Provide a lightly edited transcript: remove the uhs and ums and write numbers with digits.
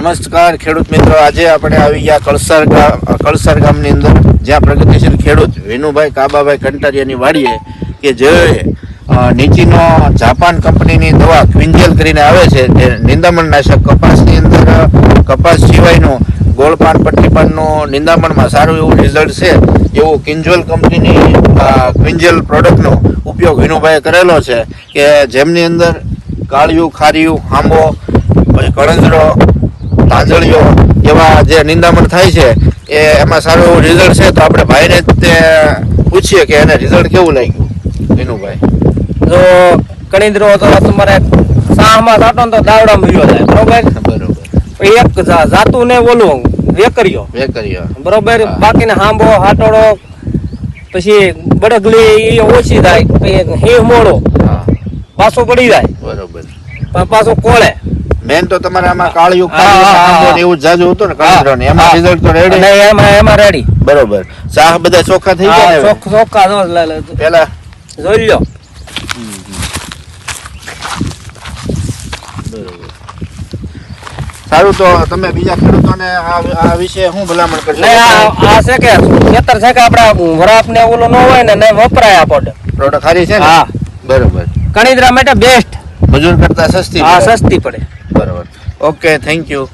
નમસ્કાર ખેડૂત મિત્રો, આજે આપણે આવી ગયા કળસાર ગામની અંદર, જ્યાં પ્રગતિશીલ ખેડૂત વિનુભાઈ કાબાભાઈ કંટારિયાની વાડીએ કે જે નીચીનો જાપાન કંપનીની દવા ક્વિન્જેલ કરીને આવે છે, જે નિંદામણ નાશક કપાસની અંદર કપાસ સિવાયનું ગોળપાન પટ્ટીપાનનું નિંદામણમાં સારું એવું રિઝલ્ટ છે એવું કિંજોલ કંપનીની ક્વિન્જેલ પ્રોડક્ટનો ઉપયોગ વિનુભાઈએ કરેલો છે, કે જેમની અંદર કાળિયું, ખારિયું, આંબો, પછી કળંજરો, તાંજળીઓ એવા જે નિંદામણ થાય છે એ એમાં સારું એવું રિઝલ્ટ છે. તો આપણે ભાઈને તે પૂછીએ કે એને રિઝલ્ટ કેવું લાગ્યું. વિનુભાઈ, જો કળીંદરો તો તમારે સાહમાં જાતો ને તો દાવડા મળ્યો જાય, બરોબર. એક જાતું ને ઓલું વેકરીઓ બરોબર, બાકીને હાંબો, હાટોડો, પછી બળગલી એ ઓછી થાય, હિંહ મોડો પાછો પડી જાય, બરોબર, પણ પાછો કોળે. મેન તો તમારે આમાં કાળિયું એવું જાજુ હતું ને કળંજરો ને, એમાં રિઝલ્ટ તો રેડી, એમાં રેડી, બરોબર. સાહ બધા ચોખ્ખા થઈ ગયા, ચોખ્ખા પેલા જોઈ લો. સારું, તો તમે બીજા ખેડૂતોને આ વિશે શું ભલામણ કરશો? આ છે કે ખેતર છે કે આપડા વરાપ ને ઓલું ન હોય ને વપરાય આ પ્રોડક્ટ સારી છે ને? હા, બરોબર. કળીંદરા માટે બેસ્ટ, મજૂર કરતા સસ્તી, સસ્તી પડે. બરોબર. Okay, thank you.